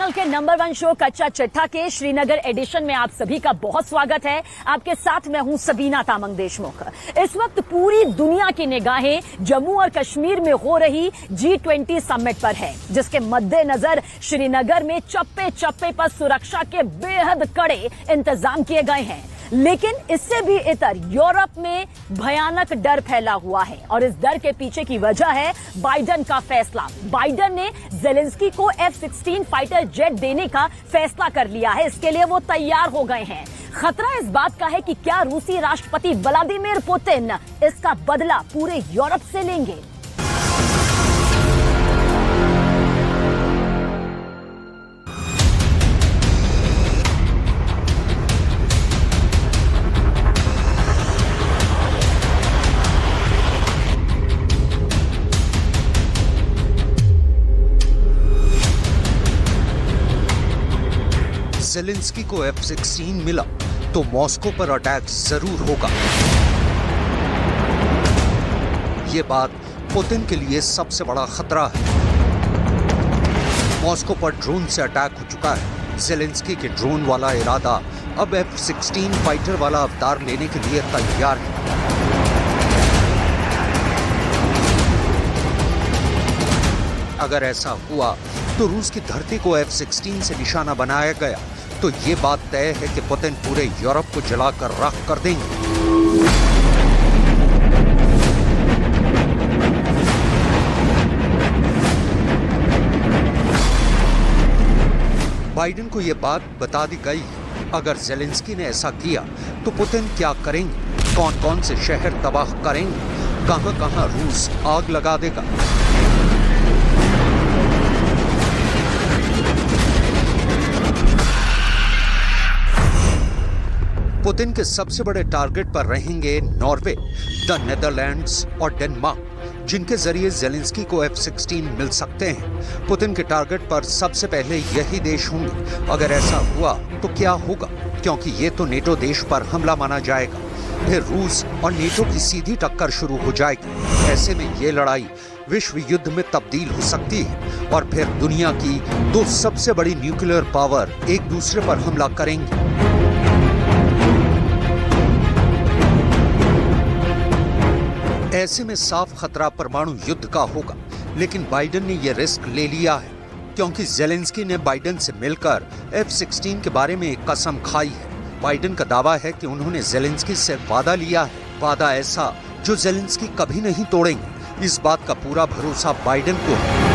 Channel के number 1 show कच्चा चिट्ठा के श्रीनगर एडिशन में आप सभी का बहुत स्वागत है। आपके साथ मैं हूं सबीना तामंग देशमुख। इस वक्त पूरी दुनिया की निगाहें जम्मू और कश्मीर में हो रही G20 समिट पर है, जिसके मद्देनजर श्रीनगर में चप्पे चप्पे पर सुरक्षा के बेहद कड़े इंतजाम किए गए हैं। लेकिन इससे भी इतर यूरोप में भयानक डर फैला हुआ है और इस डर के पीछे की वजह है बाइडन का फैसला। बाइडन ने जेलेंस्की को F-16 फाइटर जेट देने का फैसला कर लिया है। इसके लिए वो तैयार हो गए हैं। खतरा इस बात का है कि क्या रूसी राष्ट्रपति व्लादिमीर पुतिन इसका बदला पूरे यूरोप से लेंगे। ज़ेलेंस्की को F-16 मिला तो मॉस्को पर अटैक जरूर होगा। ये बात पुतिन के लिए सबसे बड़ा खतरा है। मॉस्को पर ड्रोन से अटैक हो चुका है। ज़ेलेंस्की के ड्रोन वाला इरादा अब F-16 फाइटर वाला अवतार लेने के लिए तैयार है। अगर ऐसा हुआ तो रूस की धरती को F-16 से निशाना बनाया गया तो ये बात तय है कि पुतिन पूरे यूरोप को जलाकर राख कर देंगे। बाइडन को यह बात बता दी गई है। अगर ज़ेलेंस्की ने ऐसा किया तो पुतिन क्या करेंगे, कौन कौन से शहर तबाह करेंगे, कहां कहां रूस आग लगा देगा। पुतिन के सबसे बड़े टारगेट पर रहेंगे नॉर्वे, द नेदरलैंड्स और डेनमार्क, जिनके जरिए ज़ेलेंस्की को F-16 मिल सकते हैं। पुतिन के टारगेट पर सबसे पहले यही देश होंगे। अगर ऐसा हुआ तो क्या होगा, क्योंकि ये तो नेटो देश पर हमला माना जाएगा। फिर रूस और नेटो की सीधी टक्कर शुरू हो जाएगी। ऐसे में ये लड़ाई विश्व युद्ध में तब्दील हो सकती है और फिर दुनिया की दो सबसे बड़ी न्यूक्लियर पावर एक दूसरे पर हमला करेंगे। ऐसे में साफ खतरा परमाणु युद्ध का होगा। लेकिन बाइडन ने यह रिस्क ले लिया है, क्योंकि ज़ेलेंस्की ने बाइडन से मिलकर F-16 के बारे में एक कसम खाई है। बाइडन का दावा है कि उन्होंने ज़ेलेंस्की से वादा लिया है, वादा ऐसा जो ज़ेलेंस्की कभी नहीं तोड़ेंगे। इस बात का पूरा भरोसा बाइडन को है।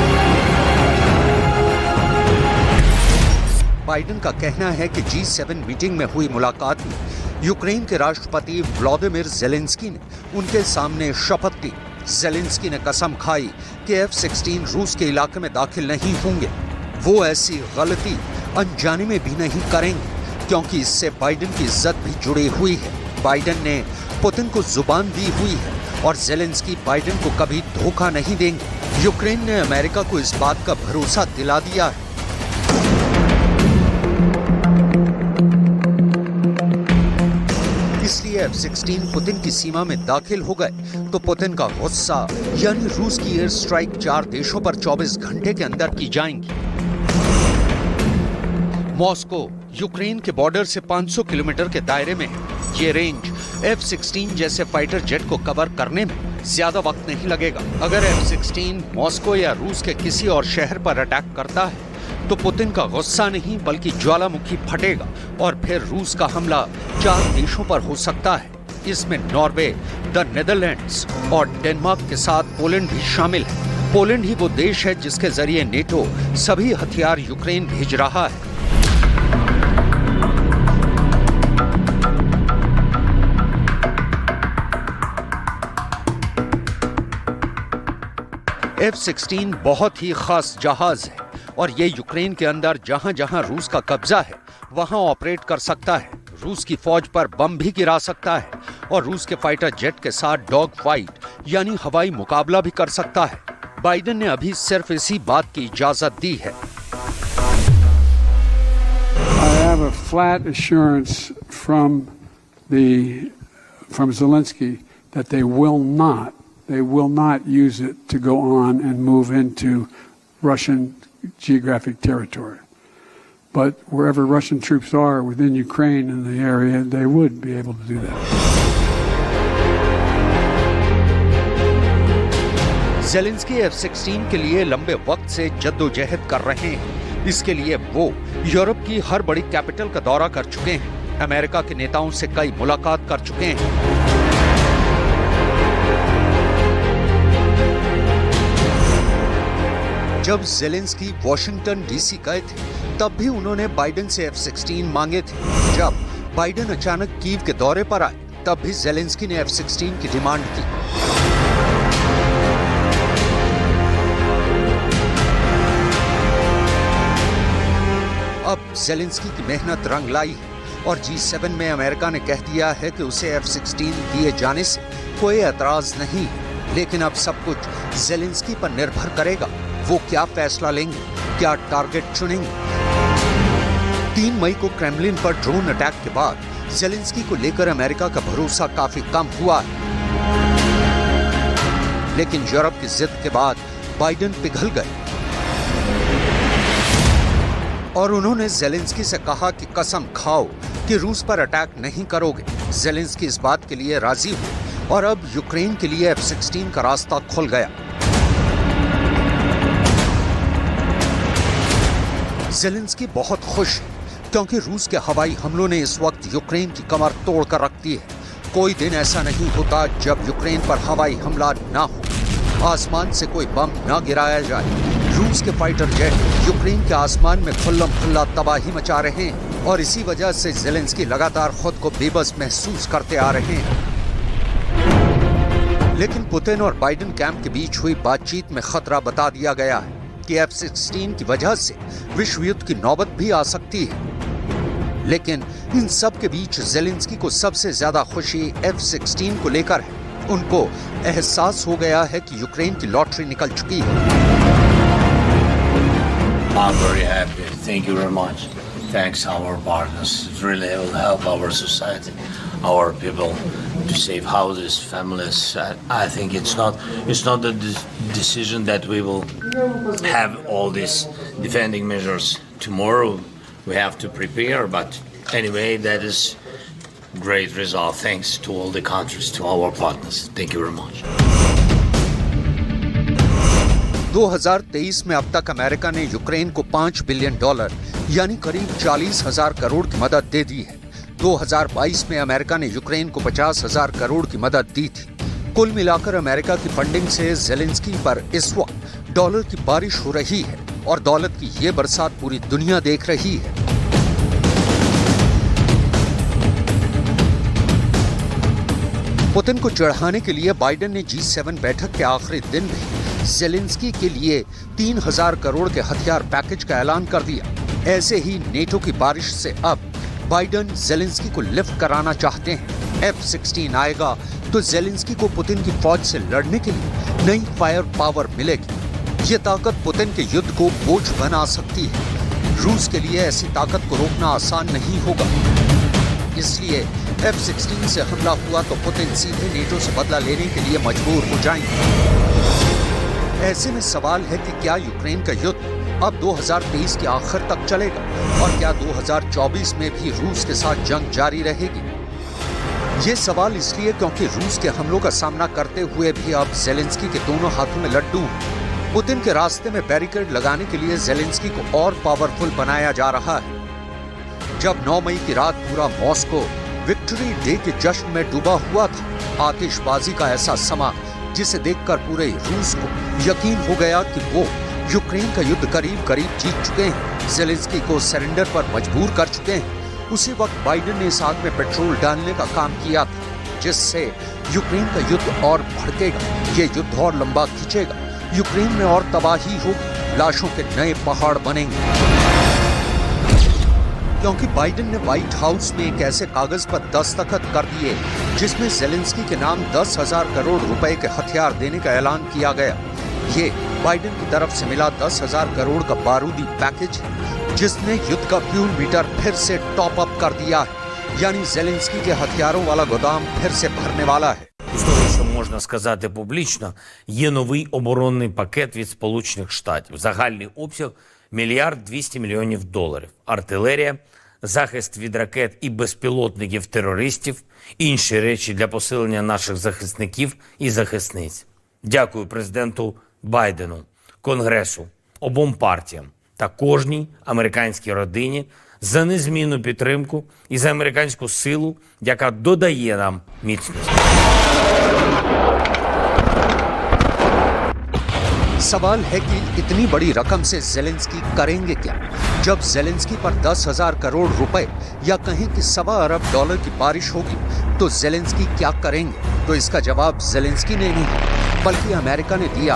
बाइडन का कहना है कि G7 मीटिंग में हुई मुलाकात में यूक्रेन के राष्ट्रपति व्लादिमीर ज़ेलेंस्की ने उनके सामने शपथ ली। ज़ेलेंस्की ने कसम खाई कि F-16 रूस के इलाके में दाखिल नहीं होंगे। वो ऐसी गलती अनजाने में भी नहीं करेंगे, क्योंकि इससे बाइडन की इज्जत भी जुड़ी हुई है। बाइडन ने पुतिन को जुबान दी हुई है और ज़ेलेंस्की बाइडन को कभी धोखा नहीं देंगे। यूक्रेन ने अमेरिका को इस बात का भरोसा दिला दिया है। इसलिए F-16 पुतिन की सीमा में दाखिल हो गए तो पुतिन का गुस्सा यानी रूस की एयर स्ट्राइक 4 देशों पर 24 घंटे के अंदर की जाएंगी। मॉस्को यूक्रेन के बॉर्डर से 500 किलोमीटर के दायरे में है। ये रेंज F-16 जैसे फाइटर जेट को कवर करने में ज्यादा वक्त नहीं लगेगा। अगर F-16 मॉस्को या रूस के किसी और शहर पर अटैक करता है तो पुतिन का गुस्सा नहीं बल्कि ज्वालामुखी फटेगा और फिर रूस का हमला 4 देशों पर हो सकता है। इसमें नॉर्वे, द नेदरलैंड्स और डेनमार्क के साथ पोलैंड भी शामिल है। पोलैंड ही वो देश है जिसके जरिए नेटो सभी हथियार यूक्रेन भेज रहा है। F-16 बहुत ही खास जहाज है और ये यूक्रेन के अंदर जहां जहां रूस का कब्जा है वहां ऑपरेट कर सकता है। रूस की फौज पर बम भी गिरा सकता है और रूस के फाइटर जेट के साथ डॉग फाइट यानी हवाई मुकाबला भी कर सकता है। बाइडन ने अभी सिर्फ इसी बात की इजाजत दी है। I have a flat assurance from Zelensky that they will not use it to go on and move into Russian geographic territory. But wherever Russian troops are within Ukraine in the area, they would be able to do that. Zelensky F-16 के लिए लंबे वक्त से जद्दोजहद कर रहे हैं। इसके लिए वो यूरोप की हर बड़ी कैपिटल का दौरा कर चुके हैं, अमेरिका के नेताओं से कई मुलाकात कर चुके हैं। जब ज़ेलेंस्की वॉशिंगटन डीसी गए थे, तब भी उन्होंने बाइडेन से F-16 मांगे थे। जब बाइडेन अचानक कीव के दौरे पर आए, तब भी ज़ेलेंस्की ने F-16 की डिमांड की। अब ज़ेलेंस्की की मेहनत रंग लाई है और G7 में अमेरिका ने कह दिया है कि उसे F-16 दिए जाने से कोई एतराज नहीं है। लेकिन अब सब कुछ ज़ेलेंस्की पर निर्भर करेगा। वो क्या फैसला लेंगे, क्या टारगेट चुनेंगे। 3 मई को क्रेमलिन पर ड्रोन अटैक के बाद ज़ेलेंस्की को लेकर अमेरिका का भरोसा काफी कम हुआ है। लेकिन यूरोप की जिद के बाद बाइडेन पिघल गए और उन्होंने ज़ेलेंस्की से कहा कि कसम खाओ कि रूस पर अटैक नहीं करोगे। ज़ेलेंस्की इस बात के लिए राजी हुए और अब यूक्रेन के लिए F-16 का रास्ता खुल गया। ज़ेलेंस्की बहुत खुश है क्योंकि रूस के हवाई हमलों ने इस वक्त यूक्रेन की कमर तोड़ कर रख दी है। कोई दिन ऐसा नहीं होता जब यूक्रेन पर हवाई हमला ना हो, आसमान से कोई बम ना गिराया जाए। रूस के फाइटर जेट यूक्रेन के आसमान में खुल्लम खुल्ला तबाही मचा रहे हैं और इसी वजह से ज़ेलेंस्की लगातार खुद को बेबस महसूस करते आ रहे हैं। लेकिन पुतिन और बाइडेन कैंप के बीच हुई बातचीत में खतरा बता दिया गया है कि F-16 की वजह से विश्व युद्ध की नौबत भी आ सकती है। लेकिन इन सब के बीच ज़ेलेंस्की को सबसे ज्यादा खुशी F-16 को लेकर है। उनको एहसास हो गया है कि यूक्रेन की लॉटरी निकल चुकी है। I'm very happy. Thank you very much. Thanks our partners. It really will help our society, our people to save houses, families. I think it's not the decision that we will have all these defending measures tomorrow. We have to prepare, but anyway, that is great result. Thanks to all the countries, to our partners. Thank you very much. 2023 में अब तक America ने Ukraine को $5 billion यानी करीब 40,000 करोड़ की मदद दे दी है। 2022 में अमेरिका ने यूक्रेन को 50,000 करोड़ की मदद दी थी। कुल मिलाकर अमेरिका की फंडिंग से ज़ेलेंस्की पर इस वक्त डॉलर की बारिश हो रही है और दौलत की ये बरसात पूरी दुनिया देख रही है। पुतिन को चढ़ाने के लिए बाइडेन ने G7 बैठक के आखिरी दिन में ज़ेलेंस्की के लिए 3,000 करोड़ के हथियार पैकेज का ऐलान कर दिया। ऐसे ही नेटो की बारिश से अब बाइडेन ज़ेलेंस्की को लिफ्ट कराना चाहते हैं। F-16 आएगा तो ज़ेलेंस्की को पुतिन की फौज से लड़ने के लिए नई फायर पावर मिलेगी। ये ताकत पुतिन के युद्ध को बोझ बना सकती है। रूस के लिए ऐसी ताकत को रोकना आसान नहीं होगा। इसलिए F-16 से हमला हुआ तो पुतिन सीधे नेटो से बदला लेने के लिए मजबूर हो जाएंगे। ऐसे में सवाल है कि क्या यूक्रेन का युद्ध अब 2023 के आखिर तक चलेगा और क्या 2024 में भी रूस के साथ जंग जारी रहेगी। ये सवाल इसलिए क्योंकि रूस के हमलों का सामना करते हुए भी अब ज़ेलेंस्की के दोनों हाथों में लड्डू हैं। पुतिन के रास्ते में बैरिकेड लगाने के लिए ज़ेलेंस्की को और पावरफुल बनाया जा रहा है। जब 9 मई की रात पूरा मॉस्को विक्ट्री डे के जश्न में डूबा हुआ था, आतिशबाजी का ऐसा समा जिसे देखकर पूरे रूस को यकीन हो गया कि वो यूक्रेन का युद्ध करीब करीब जीत चुके हैं, ज़ेलेंस्की को सरेंडर पर मजबूर कर चुके हैं। उसी वक्त बाइडेन ने इस आग में पेट्रोल डालने का काम किया था, जिससे यूक्रेन का युद्ध और भड़केगा, ये युद्ध और लंबा खींचेगा, यूक्रेन में और तबाही होगी, लाशों के नए पहाड़ बनेंगे। क्योंकि बाइडेन ने व्हाइट हाउस में एक ऐसे कागज पर दस्तखत कर दिए जिसमें ज़ेलेंस्की के नाम 10,000 करोड़ रुपए के हथियार देने का ऐलान किया गया। ये बाइडेन की तरफ से मिला 10,000 करोड़ का बारूदी पैकेज है, जिसने युद्ध का फ्यूल मीटर फिर से टॉप अप कर दिया है, यानी ज़ेलेंस्की के हथियारों वाला गोदाम फिर से भरने वाला है। Що можна сказати публічно, є новий оборонний пакет від Сполучених Штатів. Загальний обсяг 1 200 000 000 доларів, артилерія, захист від ракет і безпілотників терористів, інші речі для посилення наших захисників і захисниць. Дякую президенту Байдену, Конгресу, обом партіям та кожній американській родині за незмінну підтримку і за американську силу, яка додає нам міцності. सवाल है कि इतनी बड़ी रकम से जेलेंस्की करेंगे क्या? जब जेलेंस्की पर 10,000 करोड़ रुपए या कहें कि $1.25 अरब की बारिश होगी तो जेलेंस्की क्या करेंगे? तो इसका जवाब जेलेंस्की ने नहीं बल्कि अमेरिका ने दिया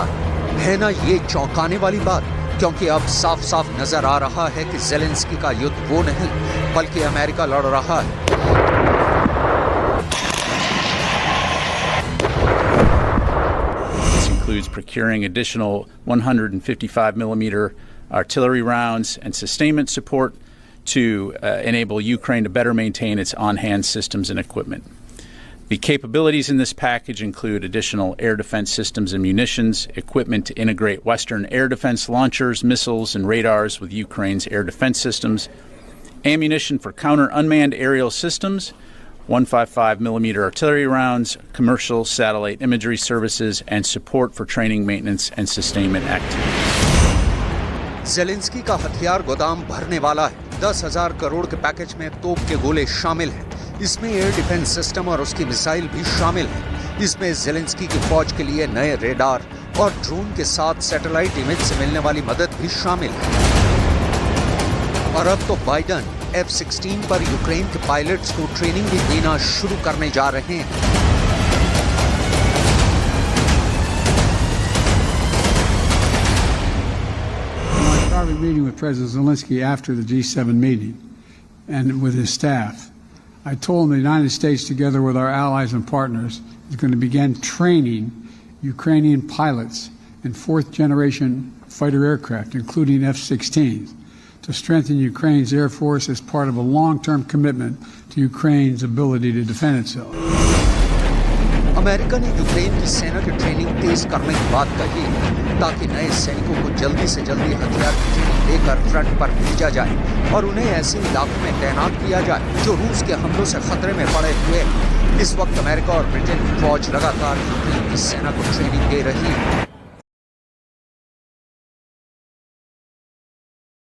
है ना। ये चौंकाने वाली बात, क्योंकि अब साफ साफ नजर आ रहा है कि जेलेंस्की का युद्ध वो नहीं बल्कि अमेरिका लड़ रहा है। Includes procuring additional 155 millimeter artillery rounds and sustainment support to enable Ukraine to better maintain its on-hand systems and equipment. The capabilities in this package include additional air defense systems and munitions, equipment to integrate Western air defense launchers, missiles, and radars with Ukraine's air defense systems, ammunition for counter-unmanned aerial systems, 155 millimeter artillery rounds, commercial satellite imagery services, and support for training, maintenance, and sustainment activities. Zelensky का हथियार गोदाम भरने वाला है। 10,000 करोड़ के package में तोप के गोले शामिल हैं। इसमें एयर डिफेंस सिस्टम और उसकी मिसाइल भी शामिल है। इसमें जेलेंस्की की फौज के लिए नए रेडार और ड्रोन के साथ सैटेलाइट इमेज से मिलने वाली मदद भी शामिल है। और अब तो बाइडन F-16 पर यूक्रेन के पायलट्स को ट्रेनिंग भी देना शुरू करने जा रहे हैं। My private meeting with President Zelensky after the G7 meeting and with his staff, I told him the United States, together with our allies and partners, is going to begin training Ukrainian pilots in fourth-generation fighter aircraft, including F-16s. To strengthen Ukraine's Air Force as part of a long-term commitment to Ukraine's ability to defend itself. America ने Ukraine की सेना की training तेज करने की बात कही ताकि नए सैनिकों को जल्दी से जल्दी हथियार की ट्रेनिंग देकर फ्रंट पर भेजा जाए और उन्हें ऐसे इलाकों में तैनात किया जाए जो रूस के हमलों से खतरे में पड़े हुए हैं। इस वक्त अमेरिका और ब्रिटेन की फौज लगातार यूक्रेन की सेना को ट्रेनिंग दे रही है।